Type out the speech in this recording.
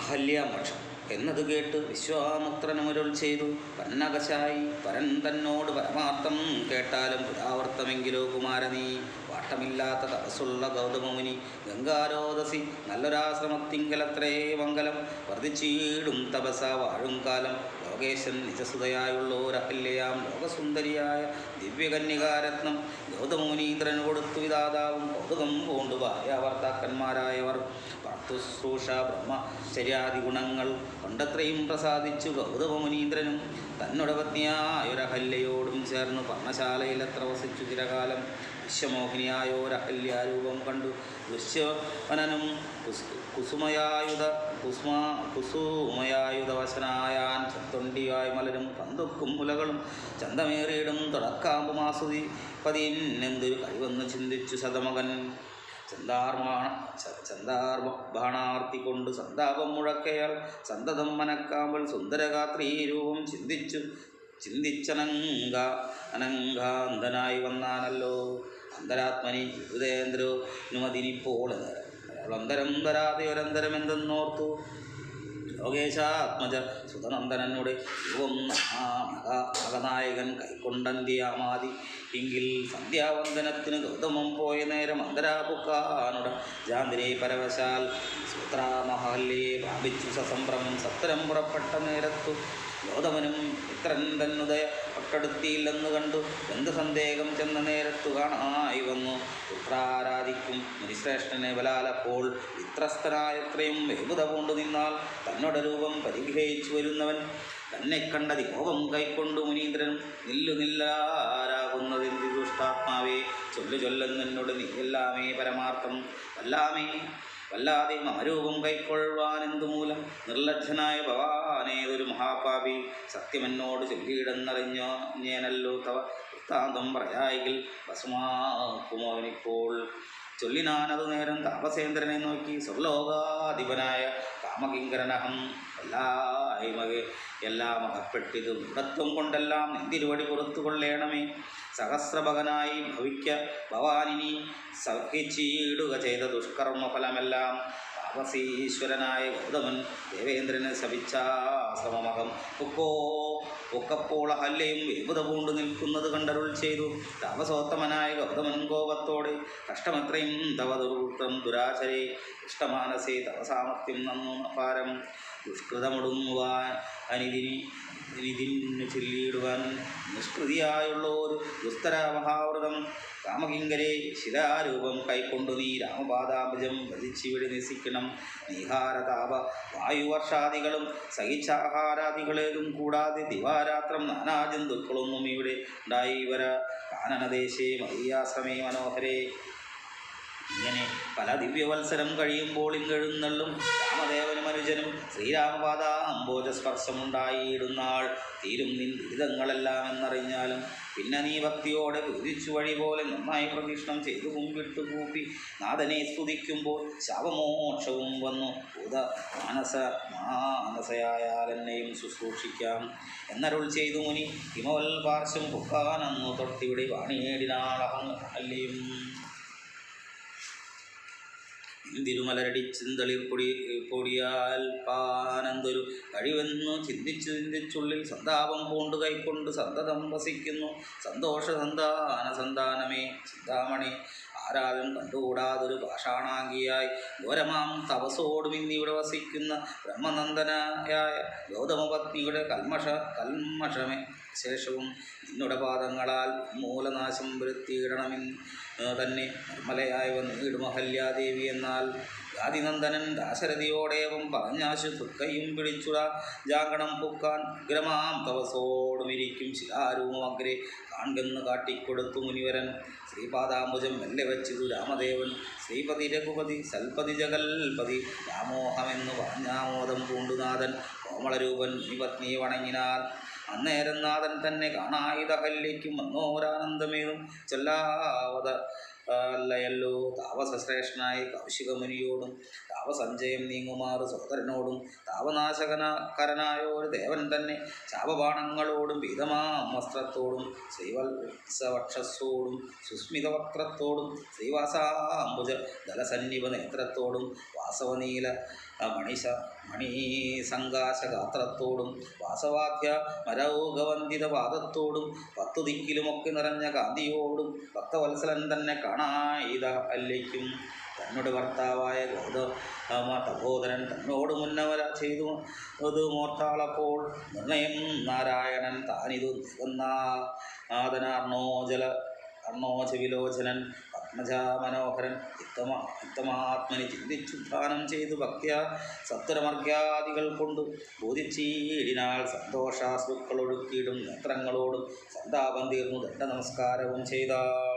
അഹല്യാമോക്ഷം എന്നത് കേട്ട് വിശ്വാമിത്രനുമരുൾ ചെയ്തു. പന്നകശായി പരൻ തന്നോട് പരമാർത്ഥം കേട്ടാലും പുരാവർത്തമെങ്കിലോ കുമാരനീ, വാട്ടമില്ലാത്ത തപസ്സുള്ള ഗൗതമമുനി ഗംഗാരോദസി നല്ലൊരാശ്രമത്തിങ്കലത്രേ മംഗലം വർദ്ധിച്ചീടും തപസ വാഴും കാലം. ലോകേശൻ നിജസുതയായുള്ളോരഹല്യയാം ലോകസുന്ദരിയായ ദിവ്യകന്യകാരത്നം ഗൗതമമുനീന്ദ്രന് കൊടുത്തു വിധാതാവും കൗതുകം പൂണ്ടു ഭാര്യാഭർത്താക്കന്മാരായവർ. ഭർത്തുശ്രൂഷ ബ്രഹ്മചര്യാദി ഗുണങ്ങൾ കൊണ്ടത്രയും പ്രസാദിച്ചു ഗൗതമമുനീന്ദ്രനും തന്നോട് പത്നിയായൊരഹല്യയോടും ചേർന്നു പർണശാലയിലത്ര വസിച്ചു ചിരകാലം. വിശ്വമോഹിനിയായോരഹല്യാരൂപം കണ്ടു ദുശ്യവനനും കുസുമയായുധവശനായാൻ ചത്തൊണ്ടിയായി മലരും പന്തുക്കും മുലകളും ചന്തമേറിയിടും തുടക്കാമ്പുമാസുതി പതിനെന്തൊരു കഴിവെന്ന് ചിന്തിച്ചു ശതമകൻ. ചന്ദാർബാണാർത്തി കൊണ്ട് സന്താപം മുഴക്കയാൽ സന്തതം മനക്കാമ്പൽ സുന്ദരഗാത്രീ രൂപം ചിന്തിച്ചനങ്കാന്തനായി വന്നാനല്ലോ. അന്തരാത്മനി യുതേന്ദ്രനുമതിനിപ്പോൾ അയാളന്തരം തരാതെ ഒരന്തരമെന്തെന്നോർത്തു. ലോകേശാത്മജ സുതനന്ദനനുടെ യുവം നാഗനായകൻ കൈക്കൊണ്ടന്ത്യാമാതി എങ്കിൽ സന്ധ്യാവന്ദനത്തിന് ഗൗതമം പോയ നേരം അന്തരാപുക്കാനുട ജാന്തിരെ പരവശാൽ സൂത്രാമഹല്യെ പ്രാപിച്ചു സസംഭ്രമം. സത്വരം പുറപ്പെട്ട നേരത്തു ഗൗതമനും മിത്രൻ തന്നുദയ ഒട്ടടുത്തിയില്ലെന്ന് കണ്ടു. എന്ത് സന്ദേഹം ചെന്ന നേരത്തു കാണായി വന്നു പുത്രാരാധിക്കും മുനിശ്രേഷ്ഠനെ ബലാലപ്പോൾ. ഇത്രസ്ഥനായത്രയും വേഗത പൂണ്ടു നിന്നാൽ തന്നോട് രൂപം പരിഗ്രഹിച്ചു വരുന്നവൻ തന്നെ കണ്ടതി കോപം കൈക്കൊണ്ടു മുനീന്ദ്രനും നില്ലാരാകുന്നതെന്തി ദുഷ്ടാത്മാവേ ചൊല്ലുചൊല്ലെന്നോട് നീ എല്ലാമേ പരമാർത്ഥം വല്ലാതെ മമരൂപം കൈക്കൊള്ളുവാനെന്തു മൂലം നിർലജ്ജനായ ഭവാനേതൊരു മഹാപാപി സത്യമെന്നോട് ചൊല്ലിയിടെന്നറിഞ്ഞേനല്ലോ തവ വൃത്താന്തം പറയായെങ്കിൽ ഭസ്മാക്കുമോനിപ്പോൾ. ചൊല്ലിനാനതു നേരം താപസേന്ദ്രനെ നോക്കി സ്വർലോകാധിപനായ കാമകിങ്കരനഹം എല്ലാം അകപ്പെട്ടിത് മൂഢത്വം കൊണ്ടെല്ലാം നിന്തിരുവടി പുറത്തു കൊള്ളേണമേ. സഹസ്രഭകനായി ഭവിക്ക ഭവാനിനി സഹിച്ചിടുക ചെയ്ത ദുഷ്കർമ്മഫലമെല്ലാം. താപസീശ്വരനായ ഗൗതമൻ ദേവേന്ദ്രന് ശപിച്ചാശ്രമമകം ഒക്കപ്പോൾ അഹല്യയും വേഗത പൂണ്ടു നിൽക്കുന്നത് കണ്ടരുൾ ചെയ്തു. താപസോത്തമനായ ഗൗതമൻ കോപത്തോടെ കഷ്ടമത്രയും തവ ദുർവൃത്തം ദുരാചരേ ഇഷ്ടമാനസേ തവ സാമർത്ഥ്യം നന്നു അപാരം. ദുഷ്കൃതമൊടുങ്ങുവാൻ അനിതിനു ചൊല്ലിയിടുവാൻ നിഷ്കൃതിയായുള്ളൊരു ദുസ്തര മഹാവ്രതം. കാമകിങ്കരെ ശിലാരൂപം കൈക്കൊണ്ടു നീ രാമപാദാംബുജം വധിച്ചിവിടെ നിസിക്കണം. നീഹാരതാപ വായുവർഷാദികളും സഹിച്ചാഹാരാദികളേതും കൂടാതെ ദിവാരാത്രം നാനാജന്തുക്കളൊന്നും ഇവിടെ ഉണ്ടായിവര. കാനനദേശേ മതിയാശ്രമേ മനോഹരേ. ഇങ്ങനെ പല ദിവ്യവത്സരം കഴിയുമ്പോൾ ഇങ്ങെഴുന്നള്ളും രാമദേവനും അനുജനും ശ്രീരാമപാദ അംബോജസ്പർശമുണ്ടായിടുന്നാൾ. തീരും നിൻ ദുരിതങ്ങളെല്ലാം എന്നറിഞ്ഞാലും പിന്നെ നീ ഭക്തിയോടെ പൂജിച്ചു വഴി പോലെ നന്നായി പ്രദക്ഷിണം ചെയ്തു മുമ്പിട്ടു കൂപ്പി നാഥനെ സ്തുതിക്കുമ്പോൾ ശാപമോക്ഷവും വന്നു ഭൂത മാനസയായാലെന്നെയും ശുശ്രൂഷിക്കാം എന്നരുൾ ചെയ്തു മുനി. ഹിമവൽ പാർശ്വം പൊക്കാനന്നു തൊട്ടിവിടെ വാണിയേടിനാളഹല്യം. ഇന്തിരുമലരടിച്ചിന്തളിർ പൊടിയാൽ കഴിവെന്നു ചിന്തിച്ചുള്ളിൽ സന്താപം പൂണ്ടു കൈക്കൊണ്ട് സന്തതം വസിക്കുന്നു സന്തോഷസന്താനമേ ചിന്താമണി. ആരാലും കണ്ടുകൂടാതൊരു പാഷാണാംഗിയായി ഘോരമാം തപസോടും ഇന്നിവിടെ വസിക്കുന്ന ബ്രഹ്മനന്ദനായ ഗൗതമപത്നിയുടെ കൽമഷമേ ശേഷവും നിന്നുടെ പാദങ്ങളാൽ മൂലനാശം വരുത്തിയിടണമെന്ന് തന്നെ നിർമ്മലയായി വന്നിടും അഹല്യാദേവി. എന്നാൽ ഗാദിനന്ദനൻ ദാശരഥിയോടേവം പറഞ്ഞാശു തൃക്കയും പിടിച്ചുടാ ജാഗണം പൂക്കാൻ ഉഗ്രമാം തപസോടുമിരിക്കും ശിലാരൂപം അഗ്രേ കാൺകെന്ന് കാട്ടിക്കൊടുത്തു മുനിവരൻ. ശ്രീപാദാംബുജം മെല്ലെ വച്ചിതു രാമദേവൻ ശ്രീപതി രഘുപതി സൽപതി ജഗൽപതി രാമോഹമെന്നു പറഞ്ഞാമോദം പൂണ്ടുനാഥൻ കോമളരൂപൻ മുനിപത്നിയെ വണങ്ങിനാൽ. അന്നേരം നാഥൻ തന്നെ കാണായിതഹല്യയ്ക്കും വന്നോരാനന്ദമേതും അല്ലയല്ലോ താപസശ്രേഷ്ഠനായ കൗശികമുനിയോടും താപസഞ്ചയം നീങ്ങുമാറ് സോദരനോടും താപനാശകരനായ ഒരു ദേവൻ തന്നെ ശാപബാണങ്ങളോടും പീതമാം വസ്ത്രത്തോടും ശ്രീവത്സവക്ഷസ്സോടും സുസ്മിതവക്ത്രത്തോടും ശ്രീവാസാംബുജ ദലസന്നിപ നേത്രത്തോടും വാസവനീല മണിസങ്കാശഗാത്രത്തോടും വാസവാദ്യ മരൗകവന്ദിത പാദത്തോടും 10 ദിക്കിലുമൊക്കെ നിറഞ്ഞ കാന്തിയോടും ഭക്തവത്സലൻ തന്നെ കാണായിത അല്ലേക്കും തന്നോട് ഭർത്താവായ ഗൗതമ തപോധരൻ തന്നോട് മുന്നവര ചെയ്തു അത് മോർത്താളപ്പോൾ നിർണയം നാരായണൻ താനിതു അർണോജവിലോചനൻ പത്മജാമനോഹരൻ ഉത്തമാത്മനി ചിന്തിച്ചുദ്ധാനം ചെയ്തു ഭക്ത്യ സത്വരമർഘ്യാദികൾ കൊണ്ട് ബോധിച്ചീടിനാൽ സന്തോഷാശ്രുക്കളൊഴുക്കിയിടും നേത്രങ്ങളോടും സന്താപം തീർന്നു ദണ്ഡ നമസ്കാരവും ചെയ്താൾ.